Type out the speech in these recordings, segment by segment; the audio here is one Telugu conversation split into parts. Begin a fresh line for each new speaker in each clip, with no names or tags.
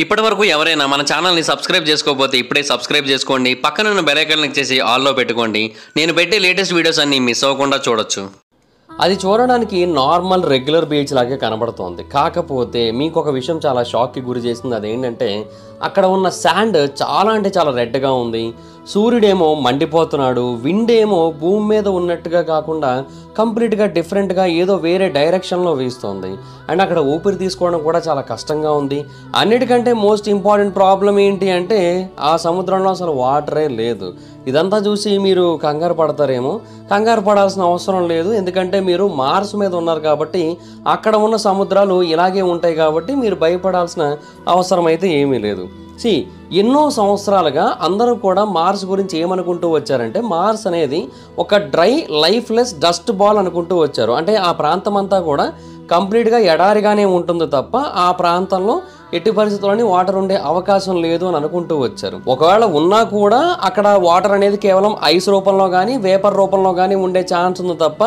ఇప్పటివరకు ఎవరైనా మన ఛానల్ని సబ్స్క్రైబ్ చేసుకోకపోతే ఇప్పుడే సబ్స్క్రైబ్ చేసుకోండి. పక్కన ఉన్న బెల్ ఐకాన్ క్లిక్ చేసి ఆల్లో పెట్టుకోండి. నేను పెట్టే లేటెస్ట్ వీడియోస్ అన్ని మిస్ అవ్వకుండా చూడొచ్చు.
అది చూడడానికి నార్మల్ రెగ్యులర్ బీచ్ లాగే కనబడుతోంది. కాకపోతే మీకు ఒక విషయం చాలా షాక్కి గురి చేసింది. అదేంటంటే అక్కడ ఉన్న శాండ్ చాలా అంటే చాలా రెడ్గా ఉంది. సూర్యుడేమో మండిపోతున్నాడు, విండ్ ఏమో భూమి మీద ఉన్నట్టుగా కాకుండా కంప్లీట్గా డిఫరెంట్గా ఏదో వేరే డైరెక్షన్లో వీస్తోంది. అండ్ అక్కడ ఊపిరి తీసుకోవడం కూడా చాలా కష్టంగా ఉంది. అన్నిటికంటే మోస్ట్ ఇంపార్టెంట్ ప్రాబ్లం ఏంటి అంటే ఆ సముద్రంలో అసలు వాటరే లేదు. ఇదంతా చూసి మీరు కంగారు పడతారేమో. కంగారు పడాల్సిన అవసరం లేదు, ఎందుకంటే మీరు మార్స్ మీద ఉన్నారు కాబట్టి అక్కడ ఉన్న సముద్రాలు ఇలాగే ఉంటాయి కాబట్టి మీరు భయపడాల్సిన అవసరం అయితే ఏమీ లేదు. ఎన్నో సంవత్సరాలుగా అందరూ కూడా మార్స్ గురించి ఏమనుకుంటూ వచ్చారంటే మార్స్ అనేది ఒక డ్రై లైఫ్లెస్ డస్ట్ బాల్ అనుకుంటూ వచ్చారు. అంటే ఆ ప్రాంతం అంతా కూడా కంప్లీట్గా ఎడారిగానే ఉంటుంది తప్ప ఆ ప్రాంతంలో ఎట్టి పరిస్థితుల్లోని వాటర్ ఉండే అవకాశం లేదు అని అనుకుంటూ వచ్చారు. ఒకవేళ ఉన్నా కూడా అక్కడ వాటర్ అనేది కేవలం ఐస్ రూపంలో కానీ వేపర్ రూపంలో కానీ ఉండే ఛాన్స్ ఉంది తప్ప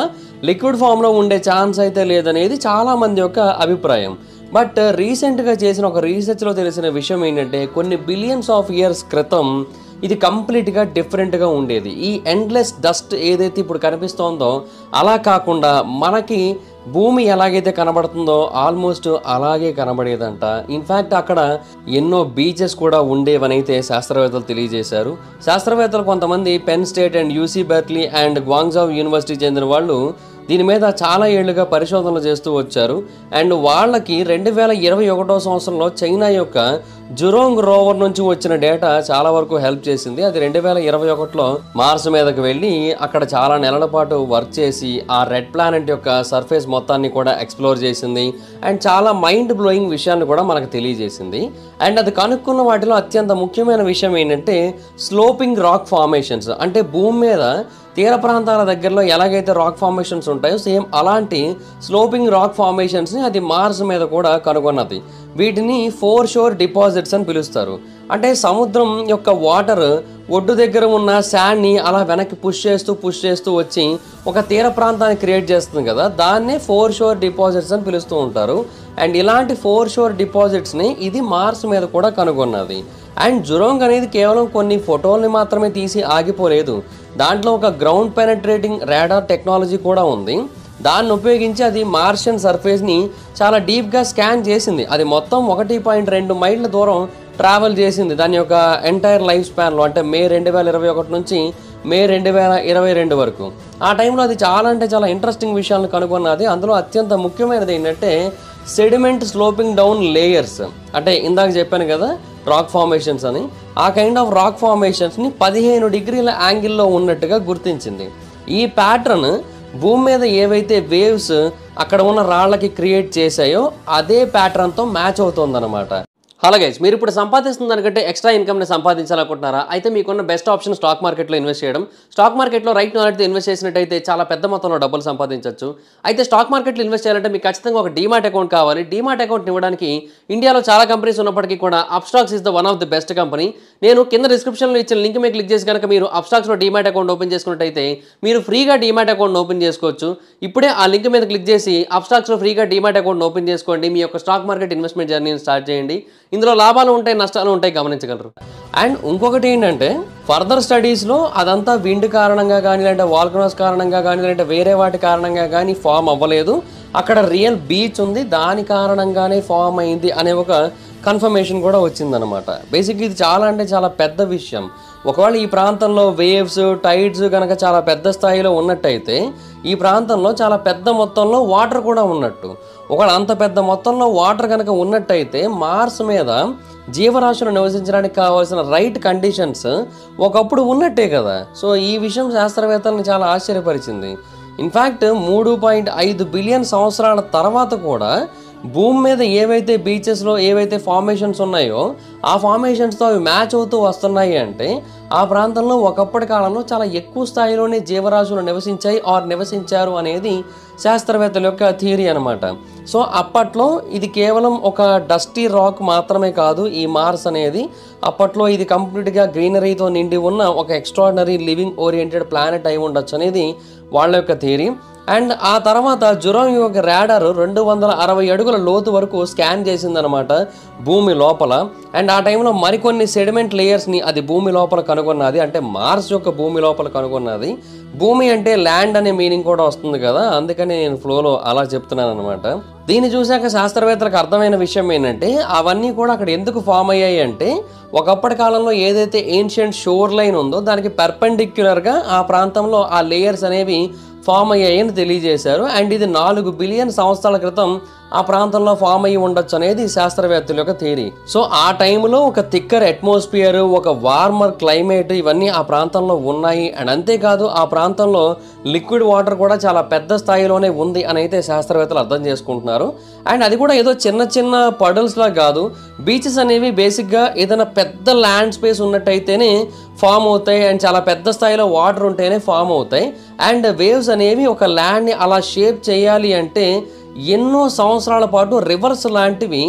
లిక్విడ్ ఫామ్లో ఉండే ఛాన్స్ అయితే లేదనేది చాలామంది యొక్క అభిప్రాయం. బట్ రీసెంట్గా చేసిన ఒక రీసెర్చ్లో తెలిసిన విషయం ఏంటంటే కొన్ని బిలియన్స్ ఆఫ్ ఇయర్స్ క్రితం ఇది కంప్లీట్గా డిఫరెంట్గా ఉండేది. ఈ ఎండ్లెస్ డస్ట్ ఏదైతే ఇప్పుడు కనిపిస్తోందో అలా కాకుండా మనకి భూమి ఎలాగైతే కనబడుతుందో ఆల్మోస్ట్ అలాగే కనబడేదంట. ఇన్ఫ్యాక్ట్ అక్కడ ఎన్నో బీచెస్ కూడా ఉండేవనైతే శాస్త్రవేత్తలు తెలియజేశారు. శాస్త్రవేత్తలు కొంతమంది Penn State and UC Berkeley and Guangzhou university చెందిన వాళ్ళు దీని మీద చాలా ఏళ్లుగా పరిశోధనలు చేస్తూ వచ్చారు. అండ్ వాళ్ళకి 2021 సంవత్సరంలో చైనా యొక్క జురోంగ్ రోవర్ నుంచి వచ్చిన డేటా చాలా వరకు హెల్ప్ చేసింది. అది 2021లో మార్స్ మీదకి వెళ్ళి అక్కడ చాలా నెలల పాటు వర్క్ చేసి ఆ రెడ్ ప్లానెట్ యొక్క సర్ఫేస్ మొత్తాన్ని కూడా ఎక్స్ప్లోర్ చేసింది. అండ్ చాలా మైండ్ బ్లోయింగ్ విషయాన్ని కూడా మనకు తెలియజేసింది. అండ్ అది కనుక్కున్న వాటిలో అత్యంత ముఖ్యమైన విషయం ఏంటంటే స్లోపింగ్ రాక్ ఫార్మేషన్స్. అంటే భూమి మీద తీర ప్రాంతాల దగ్గరలో ఎలాగైతే రాక్ ఫార్మేషన్స్ ఉంటాయో సేమ్ అలాంటి స్లోపింగ్ రాక్ ఫార్మేషన్స్ని అది మార్స్ మీద కూడా కనుగొన్నది. వీటిని ఫోర్ షోర్ డిపాజిట్స్ అని పిలుస్తారు. అంటే సముద్రం యొక్క వాటర్ ఒడ్డు దగ్గర ఉన్న శాండ్ని అలా వెనక్కి పుష్ చేస్తూ వచ్చి ఒక తీర ప్రాంతాన్ని క్రియేట్ చేస్తుంది కదా, దాన్నే ఫోర్ షోర్ డిపాజిట్స్ అని పిలుస్తూ ఉంటారు. అండ్ ఇలాంటి ఫోర్ షోర్ డిపాజిట్స్ని ఇది మార్స్ మీద కూడా కనుగొన్నది. అండ్ జురోంగ్ అనేది కేవలం కొన్ని ఫోటోల్ని మాత్రమే తీసి ఆగిపోలేదు. దాంట్లో ఒక గ్రౌండ్ పెనట్రేటింగ్ రాడార్ టెక్నాలజీ కూడా ఉంది. దాన్ని ఉపయోగించి అది మార్షియన్ సర్ఫేస్ని చాలా డీప్గా స్కాన్ చేసింది. అది మొత్తం 1.2 మైళ్ళ దూరం ట్రావెల్ చేసింది దాని యొక్క ఎంటైర్ లైఫ్ స్పాన్లో. అంటే మే 2021 నుంచి మే 2022 వరకు. ఆ టైంలో అది చాలా అంటే చాలా ఇంట్రెస్టింగ్ విషయాలను కనుగొన్నది. అందులో అత్యంత ముఖ్యమైనది ఏంటంటే సెడిమెంట్ స్లోపింగ్ డౌన్ లేయర్స్. అంటే ఇందాక చెప్పాను కదా రాక్ ఫార్మేషన్స్ అని, ఆ కైండ్ ఆఫ్ రాక్ ఫార్మేషన్స్ని 15 డిగ్రీల యాంగిల్లో ఉన్నట్టుగా గుర్తించింది. ఈ ప్యాటర్న్ భూమి మీద ఏవైతే వేవ్స్ అక్కడ ఉన్న రాళ్ళకి క్రియేట్ చేశాయో అదే ప్యాటర్న్తో మ్యాచ్ అవుతుందన్నమాట. హలో గైస్, మీరు ఇప్పుడు సంపాదిస్తున్న దానికంటే ఎక్స్ట్రా ఇన్కమ్ని సంపాదించాలనుకుంటున్నారా? అయితే మీకున్న బెస్ట్ ఆప్షన్ స్టాక్ మార్కెట్లో ఇన్వెస్ట్ చేయడం. స్టాక్ మార్కెట్లో రైట్ నాలెడ్జ్తో ఇన్వెస్ట్ చేసినట్టయితే చాలా పెద్ద మొత్తంలో డబ్బులు సంపాదించవచ్చు. అయితే స్టాక్ మార్కెట్లో ఇన్వెస్ట్ చేయాలంటే మీకు ఖచ్చితంగా ఒక డీమాట్ అకౌంట్ కావాలి. డీమాట్ అకౌంట్ ఇవ్వడానికి ఇండియాలో చాలా కంపెనీస్ ఉన్నప్పటికీ కూడా Upstox is the one of the best company. నేను కింద డిస్క్రిప్షన్లో ఇచ్చిన లింక్ మీద క్లిక్ చేసి కనుక మీరు అప్స్టాక్స్లో డీమాట్ అకౌంట్ ఓపెన్ చేసుకున్నట్టయితే మీరు ఫ్రీగా డీమాట్ అకౌంట్ ఓపెన్ చేసుకోవచ్చు. ఇప్పుడే ఆ లింక్ మీద క్లిక్ చేసి అప్స్టాక్స్లో ఫ్రీగా డీమాట్ అకౌంట్ ఓపెన్ చేసుకోండి. మీ యొక్క స్టాక్ మార్కెట్ ఇన్వెస్ట్మెంట్ జర్నీని స్టార్ట్ చేయండి. ఇందులో లాభాలు ఉంటాయి, నష్టాలు ఉంటాయి, గమనించగలరు. అండ్ ఇంకొకటి ఏంటంటే ఫర్దర్ స్టడీస్లో అదంతా విండ్ కారణంగా కానీ లేదంటే వాల్కనోస్ కారణంగా కానీ లేదంటే వేరే వాటి కారణంగా కానీ ఫామ్ అవ్వలేదు. అక్కడ రియల్ బీచ్ ఉంది, దాని కారణంగానే ఫామ్ అయింది అనే ఒక కన్ఫర్మేషన్ కూడా వచ్చిందనమాట. బేసిక్గా ఇది చాలా అంటే చాలా పెద్ద విషయం. ఒకవేళ ఈ ప్రాంతంలో వేవ్స్ టైడ్స్ కనుక చాలా పెద్ద స్థాయిలో ఉన్నట్టయితే ఈ ప్రాంతంలో చాలా పెద్ద మొత్తంలో వాటర్ కూడా ఉన్నట్టు. ఒకవేళ అంత పెద్ద మొత్తంలో వాటర్ కనుక ఉన్నట్టయితే మార్స్ మీద జీవరాశులు నివసించడానికి కావాల్సిన రైట్ కండిషన్స్ ఒకప్పుడు ఉన్నట్టే కదా. సో ఈ విషయం శాస్త్రవేత్తలను చాలా ఆశ్చర్యపరిచింది. ఇన్ఫ్యాక్ట్ 3.5 బిలియన్ సంవత్సరాల తర్వాత కూడా భూమి మీద ఏవైతే బీచెస్లో ఏవైతే ఫార్మేషన్స్ ఉన్నాయో ఆ ఫార్మేషన్స్తో అవి మ్యాచ్ అవుతూ వస్తున్నాయి అంటే ఆ ప్రాంతంలో ఒకప్పటి కాలంలో చాలా ఎక్కువ స్థాయిలోనే జీవరాశులు నివసించారు అనేది శాస్త్రవేత్తల యొక్క థియరీ అనమాట. సో అప్పట్లో ఇది కేవలం ఒక డస్టీ రాక్ మాత్రమే కాదు, ఈ మార్స్ అనేది అప్పట్లో ఇది కంప్లీట్గా గ్రీనరీతో నిండి ఉన్న ఒక ఎక్స్ట్రాడినరీ లివింగ్ ఓరియంటెడ్ ప్లానెట్ అయి ఉండొచ్చు అనేది వాళ్ళ యొక్క థియరీ. అండ్ ఆ తర్వాత జురామ్ యొక్క రాడార్ 260 అడుగుల లోతు వరకు స్కాన్ చేసిందనమాట భూమి లోపల. అండ్ ఆ టైంలో మరికొన్ని సెడిమెంట్ లేయర్స్ని అది భూమి లోపల కనుగొన్నది, అంటే మార్స్ యొక్క భూమి లోపల కనుగొన్నది. భూమి అంటే ల్యాండ్ అనే మీనింగ్ కూడా వస్తుంది కదా, అందుకని నేను ఫ్లోలో అలా చెప్తున్నాను అనమాట. దీన్ని చూశాక శాస్త్రవేత్తలకు అర్థమైన విషయం ఏంటంటే అవన్నీ కూడా అక్కడ ఎందుకు ఫామ్ అయ్యాయి అంటే ఒకప్పటి కాలంలో ఏదైతే ఏన్షియంట్ షోర్ లైన్ ఉందో దానికి పర్పెండిక్యులర్గా ఆ ప్రాంతంలో ఆ లేయర్స్ అనేవి ఫామ్ అయ్యాయని తెలియజేశారు. అండ్ ఇది 4 బిలియన్ సంవత్సరాల క్రితం ఆ ప్రాంతంలో ఫామ్ అయ్యి ఉండొచ్చు అనేది శాస్త్రవేత్తల యొక్క థియరీ. సో ఆ టైంలో ఒక థిక్కర్ అట్మాస్ఫియర్, ఒక వార్మర్ క్లైమేట్ ఇవన్నీ ఆ ప్రాంతంలో ఉన్నాయి. అండ్ అంతేకాదు ఆ ప్రాంతంలో లిక్విడ్ వాటర్ కూడా చాలా పెద్ద స్థాయిలోనే ఉంది అని అయితే శాస్త్రవేత్తలు అర్థం చేసుకుంటున్నారు. అండ్ అది కూడా ఏదో చిన్న చిన్న పడల్స్లా కాదు, బీచెస్ అనేవి బేసిక్గా ఏదైనా పెద్ద ల్యాండ్ స్పేస్ ఉన్నట్టయితేనే ఫామ్ అవుతాయి, అండ్ చాలా పెద్ద స్థాయిలో వాటర్ ఉంటేనే ఫామ్ అవుతాయి. అండ్ వేవ్స్ అనేవి ఒక ల్యాండ్ని అలా షేప్ చేయాలి అంటే ఎన్నో సంవత్సరాల పాటు రివర్స్ లాంటివి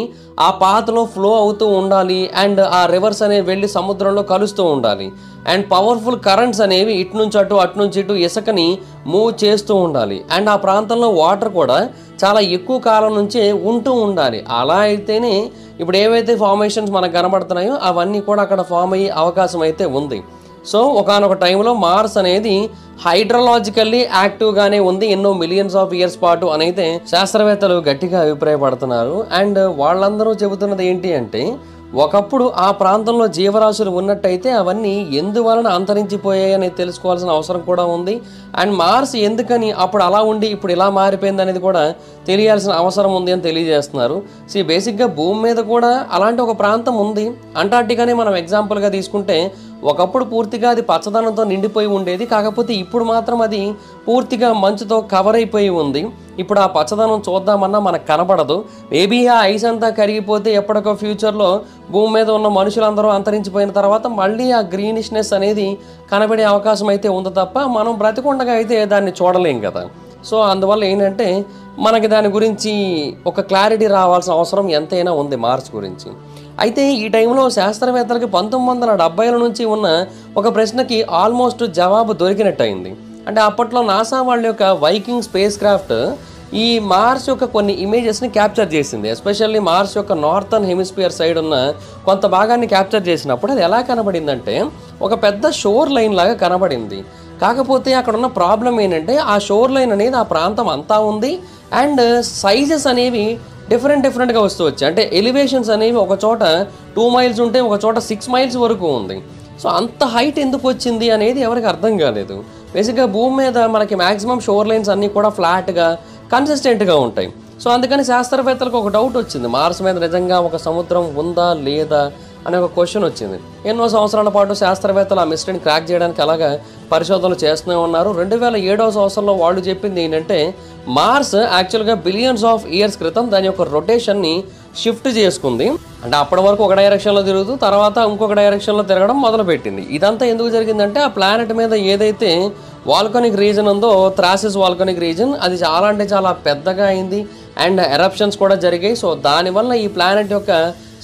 ఆ పాత్లో ఫ్లో అవుతూ ఉండాలి. అండ్ ఆ రివర్స్ అనేవి వెళ్ళి సముద్రంలో కలుస్తూ ఉండాలి. అండ్ పవర్ఫుల్ కరెంట్స్ అనేవి ఇటు నుంచి అటు, అటు నుంచి ఇటు ఇసుకని మూవ్ చేస్తూ ఉండాలి. అండ్ ఆ ప్రాంతంలో వాటర్ కూడా చాలా ఎక్కువ కాలం నుంచే ఉంటూ ఉండాలి. అలా అయితేనే ఇప్పుడు ఏవైతే ఫార్మేషన్స్ మనకు కనబడుతున్నాయో అవన్నీ కూడా అక్కడ ఫామ్ అయ్యే అవకాశం అయితే ఉంది. సో ఒకానొక టైంలో మార్స్ అనేది హైడ్రలాజికల్లీ యాక్టివ్గానే ఉంది ఎన్నో మిలియన్స్ ఆఫ్ ఇయర్స్ పాటు అని అయితే శాస్త్రవేత్తలు గట్టిగా అభిప్రాయపడుతున్నారు. అండ్ వాళ్ళందరూ చెబుతున్నది ఏంటి అంటే ఒకప్పుడు ఆ ప్రాంతంలో జీవరాశులు ఉన్నట్టయితే అవన్నీ ఎందువలన అంతరించిపోయాయి అనేది తెలుసుకోవాల్సిన అవసరం కూడా ఉంది. అండ్ మార్స్ ఎందుకని అప్పుడు అలా ఉండి ఇప్పుడు ఇలా మారిపోయింది అనేది కూడా తెలియాల్సిన అవసరం ఉంది అని తెలియజేస్తున్నారు. బేసిక్గా భూమి మీద కూడా అలాంటి ఒక ప్రాంతం ఉంది. అంటార్టికానే మనం ఎగ్జాంపుల్గా తీసుకుంటే ఒకప్పుడు పూర్తిగా అది పచ్చదనంతో నిండిపోయి ఉండేది, కాకపోతే ఇప్పుడు మాత్రం అది పూర్తిగా మంచుతో కవర్ అయిపోయి ఉంది. ఇప్పుడు ఆ పచ్చదనం చూద్దామన్నా మనకు కనపడదు. మేబీ ఆ ఐస్ అంతా కరిగిపోతే ఎప్పటికో ఫ్యూచర్లో భూమి మీద ఉన్న మనుషులందరూ అంతరించిపోయిన తర్వాత మళ్ళీ ఆ గ్రీనిష్నెస్ అనేది కనబడే అవకాశం అయితే ఉంది తప్ప మనం బ్రతికుండగా అయితే దాన్ని చూడలేం కదా. సో అందువల్ల ఏంటంటే మనకి దాని గురించి ఒక క్లారిటీ రావాల్సిన అవసరం ఎంతైనా ఉంది మార్స్ గురించి. అయితే ఈ టైంలో శాస్త్రవేత్తలకి 1970ల నుంచి ఉన్న ఒక ప్రశ్నకి ఆల్మోస్ట్ జవాబు దొరికినట్టు అయింది. అంటే అప్పట్లో నాసా వాళ్ళ యొక్క వైకింగ్ స్పేస్ క్రాఫ్ట్ ఈ మార్స్ యొక్క కొన్ని ఇమేజెస్ని క్యాప్చర్ చేసింది. ఎస్పెషల్లీ మార్స్ యొక్క నార్థన్ హెమిస్ఫియర్ సైడ్ ఉన్న కొంత భాగాన్ని క్యాప్చర్ చేసినప్పుడు అది ఎలా కనబడిందంటే ఒక పెద్ద షోర్ లైన్ లాగా కనబడింది. కాకపోతే అక్కడ ఉన్న ప్రాబ్లం ఏంటంటే ఆ షోర్ లైన్ అనేది ఆ ప్రాంతం అంతా ఉంది. అండ్ సైజెస్ అనేవి డిఫరెంట్గా వస్తూ వచ్చాయి. అంటే ఎలివేషన్స్ అనేవి ఒక చోట 2 మైల్స్ ఉంటే ఒక చోట 6 మైల్స్ వరకు ఉంది. సో అంత హైట్ ఎందుకు వచ్చింది అనేది ఎవరికి అర్థం కాలేదు. బేసిక్గా భూమి మీద మనకి మ్యాక్సిమం షోర్ లైన్స్ అన్నీ కూడా ఫ్లాట్గా కన్సిస్టెంట్గా ఉంటాయి. సో అందుకని శాస్త్రవేత్తలకు ఒక డౌట్ వచ్చింది, మార్స్ మీద నిజంగా ఒక సముద్రం ఉందా లేదా అనే ఒక క్వశ్చన్ వచ్చింది. ఎన్నో సంవత్సరాల పాటు శాస్త్రవేత్తలు ఆ మిస్టరీని క్రాక్ చేయడానికి అలాగా పరిశోధనలు చేస్తూనే ఉన్నారు. 2007వ సంవత్సరంలో వాళ్ళు చెప్పింది ఏంటంటే మార్స్ యాక్చువల్గా బిలియన్స్ ఆఫ్ ఇయర్స్ క్రితం దాని యొక్క రొటేషన్ని షిఫ్ట్ చేసుకుంది. అంటే అప్పటి వరకు ఒక డైరెక్షన్లో తిరుగుతూ తర్వాత ఇంకొక డైరెక్షన్లో తిరగడం మొదలుపెట్టింది. ఇదంతా ఎందుకు జరిగిందంటే ఆ ప్లానెట్ మీద ఏదైతే వాల్కనిక్ రీజన్ ఉందో థ్రాసిస్ వాల్కనిక్ రీజన్ అది చాలా అంటే చాలా పెద్దగా అయింది. అండ్ ఎరప్షన్స్ కూడా జరిగాయి. సో దానివల్ల ఈ ప్లానెట్ యొక్క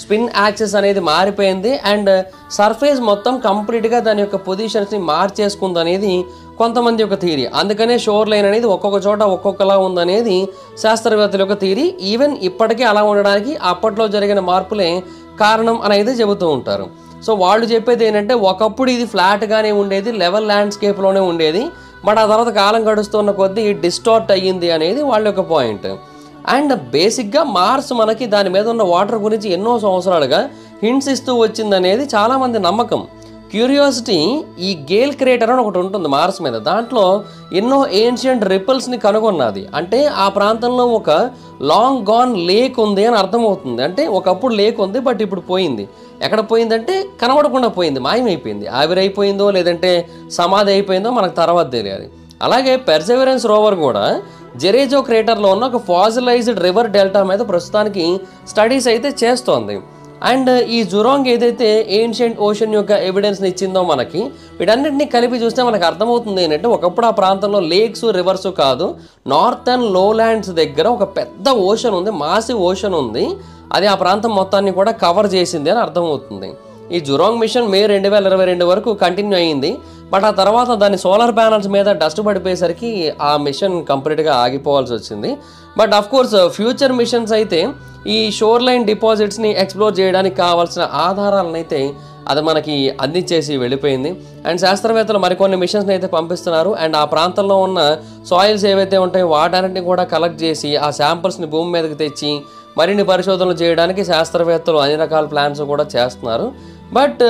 స్పిన్ యాక్సిస్ అనేది మారిపోయింది. అండ్ సర్ఫేస్ మొత్తం కంప్లీట్గా దాని యొక్క పొజిషన్స్ని మార్చేసుకుంది అనేది కొంతమంది యొక్క థియరీ. అందుకనే షోర్ లైన్ అనేది ఒక్కొక్క చోట ఒక్కొక్కలా ఉందనేది శాస్త్రవేత్తల యొక్క థియరీ. ఈవెన్ ఇప్పటికీ అలా ఉండడానికి అప్పట్లో జరిగిన మార్పులే కారణం అనేది చెబుతూ ఉంటారు. సో వాళ్ళు చెప్పేది ఏంటంటే ఒకప్పుడు ఇది ఫ్లాట్గానే ఉండేది, లెవెల్ ల్యాండ్స్కేప్లోనే ఉండేది. బట్ ఆ తర్వాత కాలం గడుస్తున్న కొద్దీ డిస్టార్ట్ అయ్యింది అనేది వాళ్ళ యొక్క పాయింట్. అండ్ బేసిక్గా మార్స్ మనకి దాని మీద ఉన్న వాటర్ గురించి ఎన్నో సంవత్సరాలుగా హింట్స్ ఇస్తూ వచ్చిందనేది చాలామంది నమ్మకం. క్యూరియాసిటీ ఈ గేల్ క్రేటర్ అని ఒకటి ఉంటుంది మార్స్ మీద, దాంట్లో ఎన్నో ఏన్షియంట్ రిపుల్స్ని కనుగొన్నది. అంటే ఆ ప్రాంతంలో ఒక లాంగ్ గాన్ లేక్ ఉంది అని అర్థమవుతుంది. అంటే ఒకప్పుడు లేక్ ఉంది బట్ ఇప్పుడు పోయింది. ఎక్కడ పోయిందంటే కనబడకుండా పోయింది, మాయమైపోయింది. ఆవిరైపోయిందో లేదంటే సమాధి అయిపోయిందో మనకు తర్వాత తెలియాలి. అలాగే పెర్సెవరెన్స్ రోవర్ కూడా జెరేజో క్రేటర్లో ఉన్న ఒక ఫాజిలైజ్డ్ రివర్ డెల్టా మీద ప్రస్తుతానికి స్టడీస్ అయితే చేస్తోంది. అండ్ ఈ జురాంగ్ ఏదైతే ఏన్షియంట్ ఓషన్ యొక్క ఎవిడెన్స్ని ఇచ్చిందో మనకి, వీటన్నిటిని కలిపి చూస్తే మనకు అర్థమవుతుంది ఏంటంటే ఒకప్పుడు ఆ ప్రాంతంలో లేక్స్ రివర్స్ కాదు, నార్థన్ లోలాండ్స్ దగ్గర ఒక పెద్ద ఓషన్ ఉంది, మాసివ్ ఓషన్ ఉంది, అది ఆ ప్రాంతం మొత్తాన్ని కూడా కవర్ చేసింది అని అర్థమవుతుంది. ఈ జురాంగ్ మిషన్ మే 2022 వరకు కంటిన్యూ అయ్యింది. బట్ ఆ తర్వాత దాని సోలార్ ప్యానల్స్ మీద డస్ట్ పడిపోయేసరికి ఆ మిషన్ కంప్లీట్గా ఆగిపోవాల్సి వచ్చింది. But of course future machines అయితే ఈ షోర్ లైన్ డిపాజిట్స్ని ఎక్స్ప్లోర్ చేయడానికి కావాల్సిన ఆధారాలను అయితే అది మనకి అందించేసి వెళ్ళిపోయింది. అండ్ శాస్త్రవేత్తలు మరికొన్ని మిషన్స్ని అయితే పంపిస్తున్నారు. అండ్ ఆ ప్రాంతంలో ఉన్న సాయిల్స్ ఏవైతే ఉంటాయో వాటన్నిటిని కూడా కలెక్ట్ చేసి ఆ శాంపుల్స్ని భూమి మీదకి తెచ్చి మరిన్ని పరిశోధనలు చేయడానికి శాస్త్రవేత్తలు అన్ని రకాల ప్లాన్స్ కూడా చేస్తున్నారు. బట్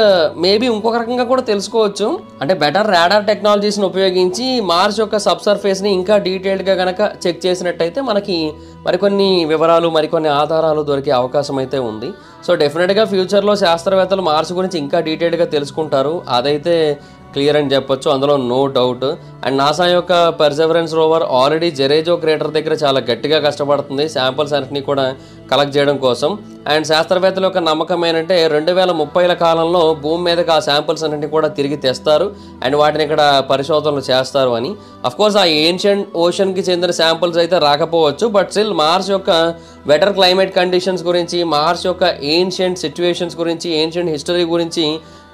మేబీ ఇంకొక రకంగా కూడా తెలుసుకోవచ్చు, అంటే బెటర్ రాడార్ టెక్నాలజీస్ని ఉపయోగించి మార్స్ యొక్క సబ్సర్ఫేస్ని ఇంకా డీటెయిల్డ్గా కనుక చెక్ చేసినట్టయితే మనకి మరికొన్ని వివరాలు మరికొన్ని ఆధారాలు దొరికే అవకాశం అయితే ఉంది. సో డెఫినెట్గా ఫ్యూచర్లో శాస్త్రవేత్తలు మార్స్ గురించి ఇంకా డీటెయిల్డ్గా తెలుసుకుంటారు, అదైతే క్లియర్ అని చెప్పొచ్చు, అందులో నో డౌట్. అండ్ నాసా యొక్క పర్సెవరెన్స్ రోవర్ ఆల్రెడీ జెరేజో క్రేటర్ దగ్గర చాలా గట్టిగా కష్టపడుతుంది శాంపుల్స్ అన్నింటినీ కూడా కలెక్ట్ చేయడం కోసం. అండ్ శాస్త్రవేత్తల యొక్క నమ్మకం ఏంటంటే 2030ల కాలంలో భూమి మీదకి ఆ శాంపుల్స్ అన్నింటినీ కూడా తిరిగి తెస్తారు అండ్ వాటిని ఇక్కడ పరిశోధనలు చేస్తారు అని. అఫ్కోర్స్ ఆ ఏన్షియంట్ ఓషన్కి చెందిన శాంపుల్స్ అయితే రాకపోవచ్చు, బట్ స్టిల్ మార్స్ యొక్క బెటర్ క్లైమేట్ కండిషన్స్ గురించి, మార్స్ యొక్క ఏన్షియంట్ సిచ్యువేషన్స్ గురించి, ఏన్షియంట్ హిస్టరీ గురించి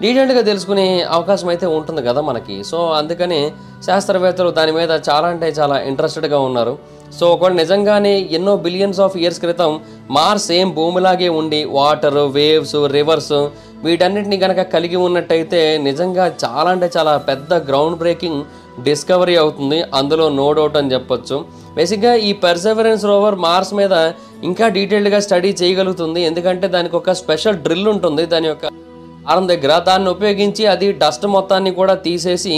డీటెయిల్డ్గా తెలుసుకునే అవకాశం అయితే ఉంటుంది కదా మనకి. సో అందుకని శాస్త్రవేత్తలు దాని మీద చాలా అంటే చాలా ఇంట్రెస్టెడ్గా ఉన్నారు. సో ఒకవేళ నిజంగానే ఎన్నో బిలియన్స్ ఆఫ్ ఇయర్స్ క్రితం మార్స్ సేమ్ భూమిలాగే ఉండి వాటర్, వేవ్స్, రివర్స్ వీటన్నిటిని కనుక కలిగి ఉన్నట్టయితే నిజంగా చాలా అంటే చాలా పెద్ద గ్రౌండ్ బ్రేకింగ్ డిస్కవరీ అవుతుంది, అందులో నో డౌట్ అని చెప్పొచ్చు. బేసిక్గా ఈ పర్సెవరెన్స్ రోవర్ మార్స్ మీద ఇంకా డీటెయిల్డ్గా స్టడీ చేయగలుగుతుంది, ఎందుకంటే దానికి ఒక స్పెషల్ డ్రిల్ ఉంటుంది దాని యొక్క ఆరం దగ్గర, దాన్ని ఉపయోగించి అది డస్ట్ మొత్తాన్ని కూడా తీసేసి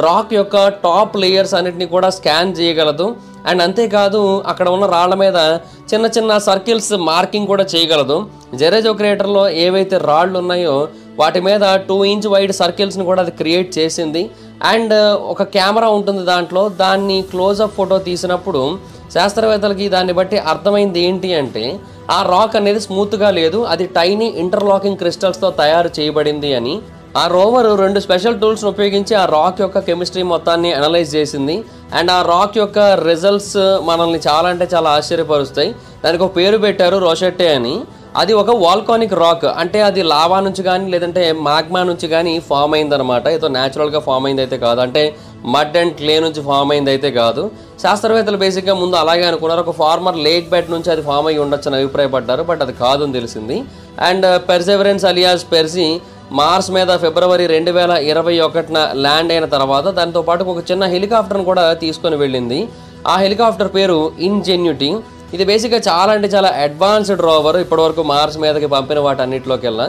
రాక్ యొక్క టాప్ లేయర్స్ అన్నిటిని కూడా స్కాన్ చేయగలదు. అండ్ అంతేకాదు అక్కడ ఉన్న రాళ్ల మీద చిన్న చిన్న సర్కిల్స్ మార్కింగ్ కూడా చేయగలదు. జెరేజో క్రేటర్లో ఏవైతే రాళ్ళు ఉన్నాయో వాటి మీద 2 ఇంచ్ వైడ్ సర్కిల్స్ని కూడా అది క్రియేట్ చేసింది. అండ్ ఒక కెమెరా ఉంటుంది దాంట్లో, దాన్ని క్లోజప్ ఫోటో తీసినప్పుడు శాస్త్రవేత్తలకి దాన్ని బట్టి అర్థమైంది ఏంటి అంటే ఆ రాక్ అనేది స్మూత్గా లేదు, అది టైనీ ఇంటర్లాకింగ్ క్రిస్టల్స్తో తయారు చేయబడింది అని. ఆ రోవర్ 2 స్పెషల్ టూల్స్ని ఉపయోగించి ఆ రాక్ యొక్క కెమిస్ట్రీ మొత్తాన్ని అనలైజ్ చేసింది. అండ్ ఆ రాక్ యొక్క రిజల్ట్స్ మనల్ని చాలా అంటే చాలా ఆశ్చర్యపరుస్తాయి. దానికి ఒక పేరు పెట్టారు, రోషెట్టే అని. అది ఒక వాల్కానిక్ రాక్, అంటే అది లావా నుంచి కానీ లేదంటే మాగ్మా నుంచి కానీ ఫామ్ అయిందనమాట. ఏదో న్యాచురల్గా ఫామ్ అయింది అయితే కాదు, అంటే మడ్ అండ్ క్లే నుంచి ఫామ్ అయింది అయితే కాదు. శాస్త్రవేత్తలు బేసిక్గా ముందు అలాగే అనుకున్నారు, ఒక ఫార్మర్ లేక్ బెడ్ నుంచి అది ఫామ్ అయ్యి ఉండొచ్చు అని అభిప్రాయపడ్డారు, బట్ అది కాదు అని తెలిసింది. And Perseverance alias Percy Mars మీద ఫిబ్రవరి 2021న ల్యాండ్ అయిన తర్వాత దాంతో పాటు ఒక చిన్న హెలికాప్టర్ను కూడా తీసుకొని వెళ్ళింది. ఆ హెలికాప్టర్ పేరు ఇంజెన్యూటీ. ఇది బేసిక్గా చాలా అంటే చాలా అడ్వాన్స్డ్ రోవర్, ఇప్పటివరకు మార్స్ మీదకి పంపిన వాటన్నిటిలోకెల్లా.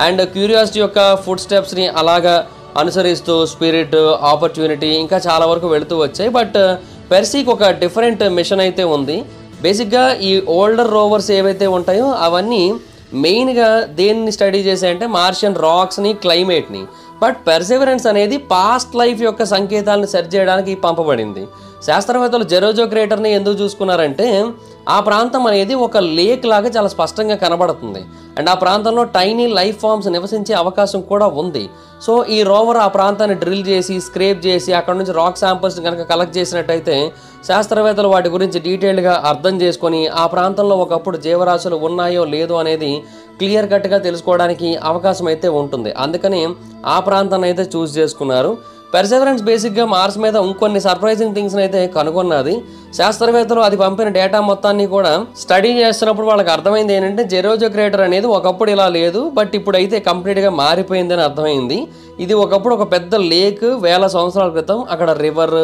అండ్ క్యూరియాసిటీ యొక్క ఫుడ్ స్టెప్స్ని అలాగా అనుసరిస్తూ స్పిరిట్, ఆపర్చునిటీ ఇంకా చాలా వరకు వెళుతూ వచ్చాయి. బట్ పెర్సీకి ఒక డిఫరెంట్ మిషన్ అయితే ఉంది. బేసిక్గా ఈ ఓల్డర్ రోవర్స్ ఏవైతే ఉంటాయో అవన్నీ మెయిన్గా దేన్ని స్టడీ చేసాయంటే మార్షియన్ రాక్స్ని, క్లైమేట్ని. బట్ పర్సెవరెన్స్ అనేది పాస్ట్ లైఫ్ యొక్క సంకేతాలను సెర్చ్ చేయడానికి పంపబడింది. శాస్త్రవేత్తలు జెరేజో క్రేటర్ని ఎందుకు చూసుకున్నారంటే ఆ ప్రాంతం అనేది ఒక లేక్ లాగా చాలా స్పష్టంగా కనబడుతుంది అండ్ ఆ ప్రాంతంలో టైనీ లైఫ్ ఫామ్స్ నివసించే అవకాశం కూడా ఉంది. సో ఈ రోవర్ ఆ ప్రాంతాన్ని డ్రిల్ చేసి స్క్రేప్ చేసి అక్కడ నుంచి రాక్ శాంపిల్స్ కనుక కలెక్ట్ చేసినట్టయితే శాస్త్రవేత్తలు వాటి గురించి డీటెయిల్డ్గా అర్థం చేసుకొని ఆ ప్రాంతంలో ఒకప్పుడు జీవరాశులు ఉన్నాయో లేదో అనేది క్లియర్ కట్గా తెలుసుకోవడానికి అవకాశం అయితే ఉంటుంది. అందుకని ఆ ప్రాంతాన్ని అయితే చూస్ చేసుకున్నారు. పర్సెవరెన్స్ బేసిక్గా మార్స్ మీద ఇంకొన్ని సర్ప్రైజింగ్ థింగ్స్ని అయితే కనుగొన్నది. శాస్త్రవేత్తలు అది పంపిన డేటా మొత్తాన్ని కూడా స్టడీ చేస్తున్నప్పుడు వాళ్ళకి అర్థమైంది ఏంటంటే జెరేజో క్రేటర్ అనేది ఒకప్పుడు ఇలా లేదు, బట్ ఇప్పుడు అయితే కంప్లీట్గా మారిపోయిందని అర్థమైంది. ఇది ఒకప్పుడు ఒక పెద్ద లేక్, వేల సంవత్సరాల క్రితం అక్కడ రివర్,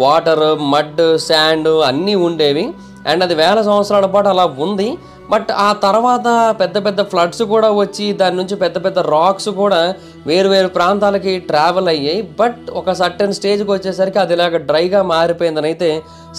వాటర్, మడ్, శాండ్ అన్నీ ఉండేవి అండ్ అది వేల సంవత్సరాల పాటు అలా ఉంది. బట్ ఆ తర్వాత పెద్ద పెద్ద ఫ్లడ్స్ కూడా వచ్చి దాని నుంచి పెద్ద పెద్ద రాక్స్ కూడా వేరు ప్రాంతాలకి ట్రావెల్ అయ్యాయి. బట్ ఒక సర్టెన్ స్టేజ్కి వచ్చేసరికి అది ఇలాగ డ్రైగా మారిపోయిందని అయితే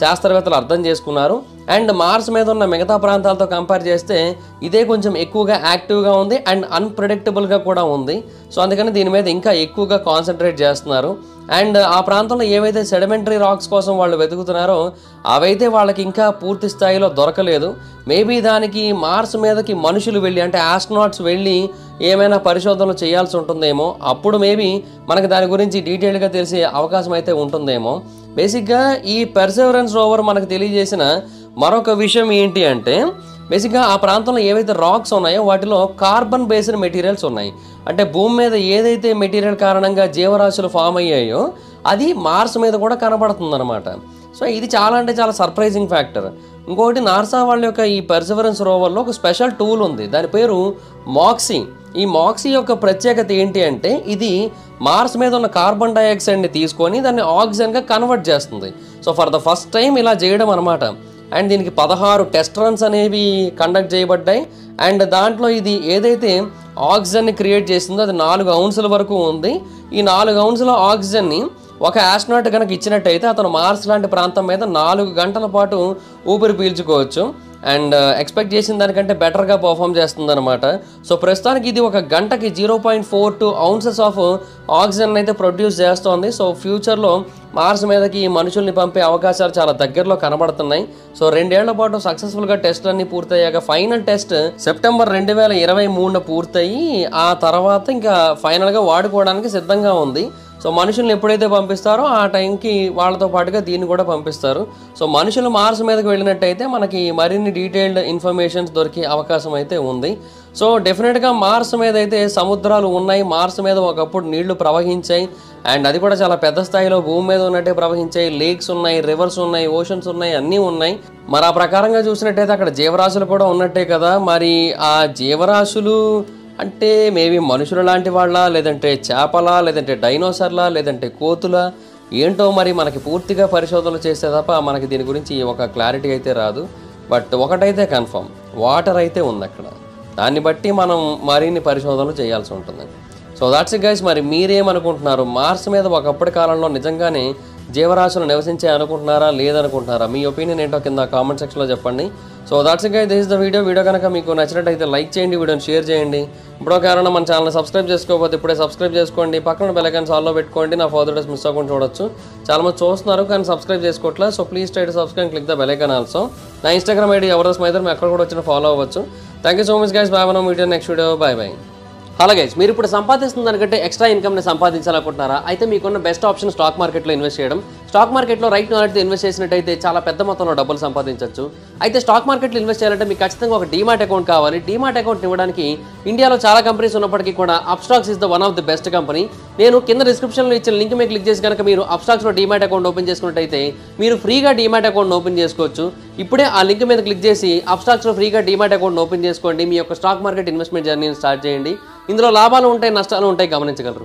శాస్త్రవేత్తలు అర్థం చేసుకున్నారు. అండ్ మార్స్ మీద ఉన్న మిగతా ప్రాంతాలతో కంపేర్ చేస్తే ఇదే కొంచెం ఎక్కువగా యాక్టివ్గా ఉంది అండ్ అన్ప్రెడిక్టబుల్గా కూడా ఉంది. సో అందుకని దీని మీద ఇంకా ఎక్కువగా కాన్సన్ట్రేట్ చేస్తున్నారు. అండ్ ఆ ప్రాంతంలో ఏవైతే సెడిమెంటరీ రాక్స్ కోసం వాళ్ళు వెతుకుతున్నారో అవైతే వాళ్ళకి ఇంకా పూర్తి స్థాయిలో దొరకలేదు. మేబీ దానికి మార్స్ మీదకి మనుషులు వెళ్ళి అంటే ఆస్ట్రోనాట్స్ వెళ్ళి ఏమైనా పరిశోధనలు చేయాల్సి ఉంటుందేమో. అప్పుడు మేబీ మనకు దాని గురించి డీటెయిల్గా తెలిసే అవకాశం అయితే ఉంటుందేమో. బేసిక్గా ఈ పర్సెవరెన్స్ రోవర్ మనకు తెలియజేసిన మరొక విషయం ఏంటి అంటే బేసిక్గా ఆ ప్రాంతంలో ఏవైతే రాక్స్ ఉన్నాయో వాటిలో కార్బన్ బేస్డ్ మెటీరియల్స్ ఉన్నాయి. అంటే భూమి మీద ఏదైతే మెటీరియల్ కారణంగా జీవరాశులు ఫామ్ అయ్యాయో అది మార్స్ మీద కూడా కనబడుతుంది అనమాట. సో ఇది చాలా అంటే చాలా సర్ప్రైజింగ్ ఫ్యాక్టర్. ఇంకొకటి నాసా వాళ్ళ యొక్క ఈ పర్సెవరెన్స్ రోవర్లో ఒక స్పెషల్ టూల్ ఉంది, దాని పేరు మాక్సీ. ఈ మాక్సీ యొక్క ప్రత్యేకత ఏంటి అంటే ఇది మార్స్ మీద ఉన్న కార్బన్ డైఆక్సైడ్ని తీసుకొని దాన్ని ఆక్సిజన్గా కన్వర్ట్ చేస్తుంది. So for the first time ఇలా చేయడం అనమాట. అండ్ దీనికి 16 టెస్ట్ రన్స్ అనేవి కండక్ట్ చేయబడ్డాయి. అండ్ దాంట్లో ఇది ఏదైతే ఆక్సిజన్ని క్రియేట్ చేసిందో అది 4 ఔన్సుల వరకు ఉంది. ఈ 4 ఔన్సుల ఆక్సిజన్ని ఒక ఆస్ట్రోనాట్ కనుక ఇచ్చినట్టయితే అతను మార్స్ లాంటి ప్రాంతం మీద 4 గంటల పాటు ఊపిరి పీల్చుకోవచ్చు. అండ్ ఎక్స్పెక్ట్ చేసిన దానికంటే బెటర్గా పర్ఫామ్ చేస్తుంది అనమాట. సో ప్రస్తుతానికి ఇది ఒక గంటకి 0.42 ఔన్సెస్ ఆఫ్ ఆక్సిజన్ అయితే ప్రొడ్యూస్ చేస్తోంది. సో ఫ్యూచర్లో మార్స్ మీదకి మనుషుల్ని పంపే అవకాశాలు చాలా దగ్గరలో కనబడుతున్నాయి. సో 2 ఏళ్ల పాటు సక్సెస్ఫుల్గా టెస్టులన్నీ పూర్తయ్యాక ఫైనల్ టెస్ట్ సెప్టెంబర్ 2023 పూర్తయి ఆ తర్వాత ఇంకా ఫైనల్గా వాడుకోవడానికి సిద్ధంగా ఉంది. సో మనుషుల్ని ఎప్పుడైతే పంపిస్తారో ఆ టైంకి వాళ్ళతో పాటుగా దీన్ని కూడా పంపిస్తారు. సో మనుషులు మార్స్ మీదకి వెళ్ళినట్టయితే మనకి మరిన్ని డీటెయిల్డ్ ఇన్ఫర్మేషన్స్ దొరికే అవకాశం అయితే ఉంది. సో డెఫినెట్గా మార్స్ మీద అయితే సముద్రాలు ఉన్నాయి, మార్స్ మీద ఒకప్పుడు నీళ్లు ప్రవహించాయి. అండ్ అది కూడా చాలా పెద్ద స్థాయిలో భూమి మీద ఉన్నట్టే ప్రవహించాయి. లేక్స్ ఉన్నాయి, రివర్స్ ఉన్నాయి, ఓషన్స్ ఉన్నాయి, అన్నీ ఉన్నాయి. మరి ఆ ప్రకారంగా చూసినట్టయితే అక్కడ జీవరాశులు కూడా ఉన్నట్టే కదా. మరి ఆ జీవరాశులు అంటే మేబీ మనుషులు లాంటి వాళ్ళ, లేదంటే చేపల, లేదంటే డైనోసర్లా, లేదంటే కోతుల, ఏంటో మరి మనకి పూర్తిగా పరిశోధనలు చేస్తే తప్ప మనకి దీని గురించి ఒక క్లారిటీ అయితే రాదు. బట్ ఒకటైతే కన్ఫర్మ్, వాటర్ అయితే ఉంది అక్కడ. దాన్ని బట్టి మనం మరిన్ని పరిశోధనలు చేయాల్సి ఉంటుంది. So that's it guys. మరి మీరేమనుకుంటున్నారు? మార్స్ మీద ఒకప్పటి కాలంలో నిజంగానే జీవరాశులు నివసించే అనుకుంటున్నారా లేదనుకుంటున్నారా? మీ ఒపీనియన్ ఏంటో కింద కామెంట్ సెక్షన్లో చెప్పండి. So that's it guys, this is the video కనుక మీకు నచ్చినట్టయితే లైక్ చేయండి, వీడియోని షేర్ చేయండి. ఇప్పుడు కారణం మన ఛానల్ సబ్స్క్రైబ్ చేసుకోకపోతే ఇప్పుడే సబ్స్క్రైబ్ చేసుకోండి. పక్కన బెల్ ఐకాన్ ఆల్లో పెట్టుకోండి. నా ఫర్దర్ డేస్ మిస్ అవ్వకుండా చూడొచ్చు. చాలా మంది చూస్తున్నారు కానీ సబ్స్క్రైబ్ చేసుకోవట్లేదు. So please try to subscribe, click the bell icon also. నా ఇన్స్టాగ్రామ్ ఐడి ఎవరస్ మైదర్, మీ అక్కడ కూడా వచ్చిన ఫాలో అవ్వచ్చు. Thank you so much guys. Bye. మనం video next video. Bye. Hello guys, మీరు ఇప్పుడు సంపాదిస్తున్న దానికంటే ఎక్స్ట్రా ఇన్కమ్ని సంపాదించాలనుకుంటున్నారా? అయితే మీకున్న బెస్ట్ ఆప్షన్ స్టాక్ మార్కెట్లో ఇన్వెస్ట్ చేయడం. స్టాక్ మార్కెట్లో రైట్ నాలెడ్జ్తో ఇన్వెస్ట్ చేసినట్టయితే చాలా పెద్ద మొత్తంలో డబ్బులు సంపాదించవచ్చు. అయితే స్టాక్ మార్కెట్లో ఇన్వెస్ట్ చేయాలంటే మీకు ఖచ్చితంగా ఒక డీమాట్ అకౌంట్ కావాలి. డీమాట్ అకౌంట్ ఇవ్వడానికి ఇండియాలో చాలా కంపెనీస్ ఉన్నప్పటికీ కూడా Upstox is the one of the best company. నేను కింద డిస్క్రిప్షన్లో ఇచ్చిన లింక్ మీద క్లిక్ చేసి కనుక మీరు అప్స్టాక్స్లో డీమాట్ అకౌంట్ ఓపెన్ చేసుకున్నట్టయితే మీరు ఫ్రీగా డీమాట్ అకౌంట్ ఓపెన్ చేసుకోవచ్చు. ఇప్పుడే ఆ లింక్ మీద క్లిక్ చేసి అప్స్టాక్స్లో ఫ్రీగా డీమాట్ అకౌంట్ ఓపెన్ చేసుకోండి. మీ యొక్క స్టాక్ మార్కెట్ ఇన్వెస్ట్మెంట్ జర్నీని స్టార్ట్ చేయండి. ఇందులో లాభాలు ఉంటాయి, నష్టాలు ఉంటాయి, గమనించగలరు.